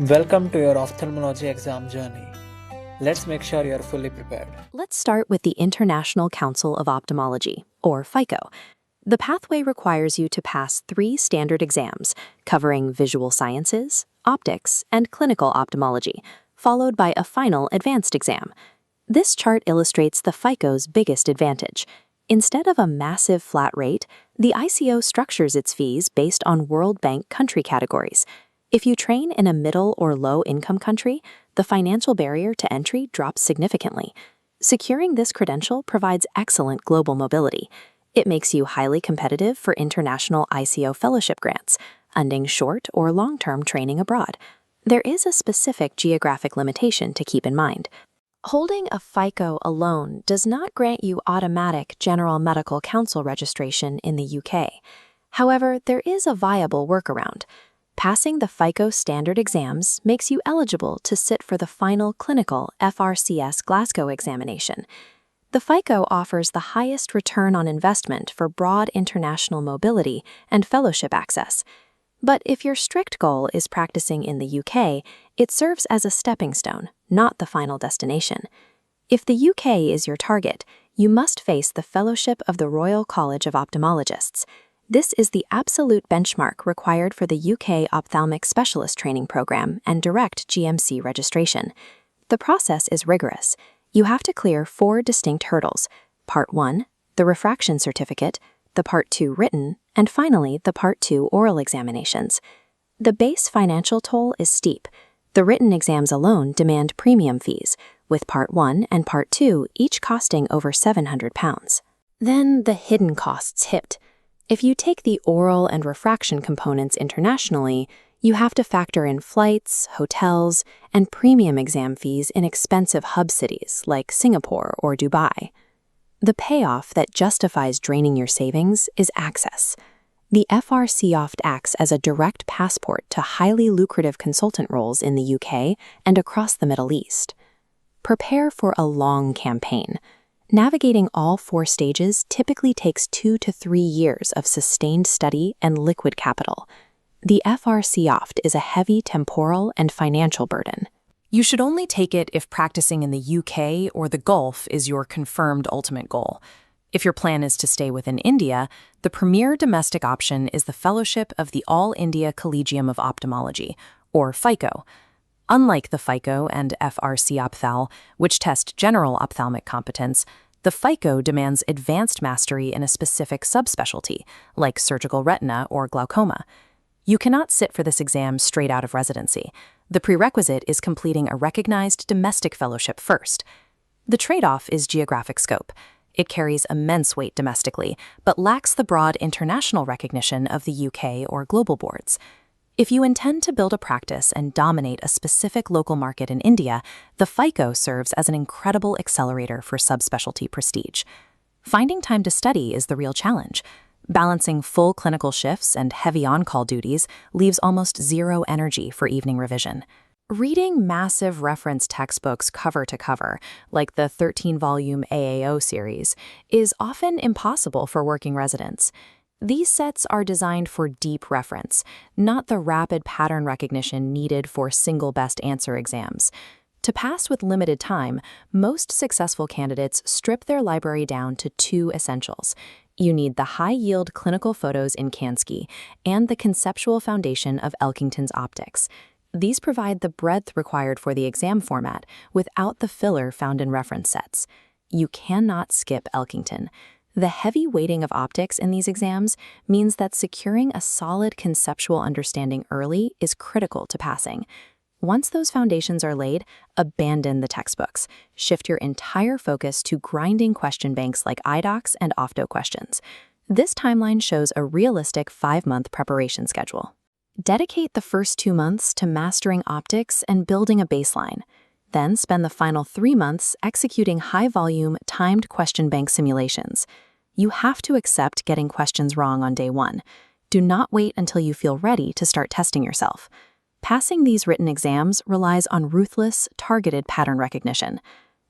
Welcome to your ophthalmology exam journey. Let's make sure you're fully prepared. Let's start with the International Council of Ophthalmology, or FICO. The pathway requires you to pass 3 standard exams covering visual sciences, optics, and clinical ophthalmology, followed by a final advanced exam. This chart illustrates the FICO's biggest advantage. Instead of a massive flat rate, the ICO structures its fees based on World Bank country categories. If you train in a middle or low-income country, the financial barrier to entry drops significantly. Securing this credential provides excellent global mobility. It makes you highly competitive for international ICO fellowship grants, funding short or long-term training abroad. There is a specific geographic limitation to keep in mind. Holding a FICO alone does not grant you automatic General Medical Council registration in the UK. However, there is a viable workaround. Passing the FICO standard exams makes you eligible to sit for the final clinical FRCS Glasgow examination. The FICO offers the highest return on investment for broad international mobility and fellowship access. But if your strict goal is practicing in the UK, it serves as a stepping stone, not the final destination. If the UK is your target, you must face the Fellowship of the Royal College of Ophthalmologists. This is the absolute benchmark required for the UK Ophthalmic Specialist Training Program and direct GMC registration. The process is rigorous. You have to clear 4 distinct hurdles: Part 1, the refraction certificate, the Part 2 written, and finally the Part 2 oral examinations. The base financial toll is steep. The written exams alone demand premium fees, with Part 1 and Part 2 each costing over £700. Then the hidden costs hit. If you take the oral and refraction components internationally, you have to factor in flights, hotels, and premium exam fees in expensive hub cities like Singapore or Dubai. The payoff that justifies draining your savings is access. The FRCOphth acts as a direct passport to highly lucrative consultant roles in the UK and across the Middle East. Prepare for a long campaign. Navigating all 4 stages typically takes 2 to 3 years of sustained study and liquid capital. The FRCOphth is a heavy temporal and financial burden. You should only take it if practicing in the UK or the Gulf is your confirmed ultimate goal. If your plan is to stay within India, the premier domestic option is the Fellowship of the All India Collegium of Ophthalmology, or FICO. Unlike the FICO and FRCOphth, which test general ophthalmic competence, the FICO demands advanced mastery in a specific subspecialty, like surgical retina or glaucoma. You cannot sit for this exam straight out of residency. The prerequisite is completing a recognized domestic fellowship first. The trade-off is geographic scope. It carries immense weight domestically, but lacks the broad international recognition of the UK or global boards. If you intend to build a practice and dominate a specific local market in India, the FICO serves as an incredible accelerator for subspecialty prestige. Finding time to study is the real challenge. Balancing full clinical shifts and heavy on-call duties leaves almost zero energy for evening revision. Reading massive reference textbooks cover to cover, like the 13-volume AAO series, is often impossible for working residents. These sets are designed for deep reference, not the rapid pattern recognition needed for single best answer exams. To pass with limited time, most successful candidates strip their library down to 2 essentials. You need the high-yield clinical photos in Kansky and the conceptual foundation of Elkington's optics. These provide the breadth required for the exam format without the filler found in reference sets. You cannot skip Elkington. The heavy weighting of optics in these exams means that securing a solid conceptual understanding early is critical to passing. Once those foundations are laid, abandon the textbooks. Shift your entire focus to grinding question banks like iDocs and Opto questions. This timeline shows a realistic 5-month preparation schedule. Dedicate the first 2 months to mastering optics and building a baseline. Then spend the final 3 months executing high-volume, timed question bank simulations. You have to accept getting questions wrong on day 1. Do not wait until you feel ready to start testing yourself. Passing these written exams relies on ruthless, targeted pattern recognition.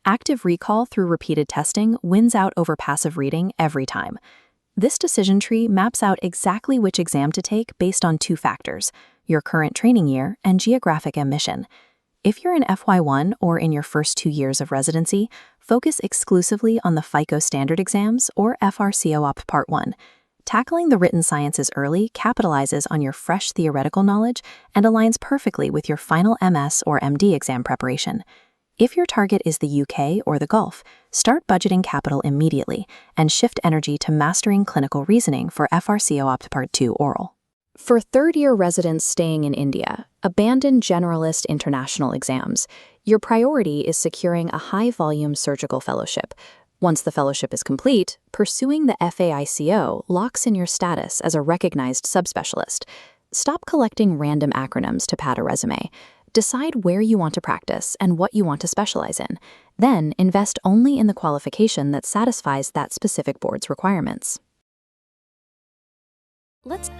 Active recall through repeated testing wins out over passive reading every time. This decision tree maps out exactly which exam to take based on two factors: your current training year and geographic ambition. If you're in FY1 or in your first 2 years of residency, focus exclusively on the FICO standard exams or FRCOphth Part 1. Tackling the written sciences early capitalizes on your fresh theoretical knowledge and aligns perfectly with your final MS or MD exam preparation. If your target is the UK or the Gulf, start budgeting capital immediately and shift energy to mastering clinical reasoning for FRCOphth Part 2 oral. For third-year residents staying in India, abandon generalist international exams. Your priority is securing a high-volume surgical fellowship. Once the fellowship is complete, pursuing the FAICO locks in your status as a recognized subspecialist. Stop collecting random acronyms to pad a resume. Decide where you want to practice and what you want to specialize in. Then invest only in the qualification that satisfies that specific board's requirements. Let's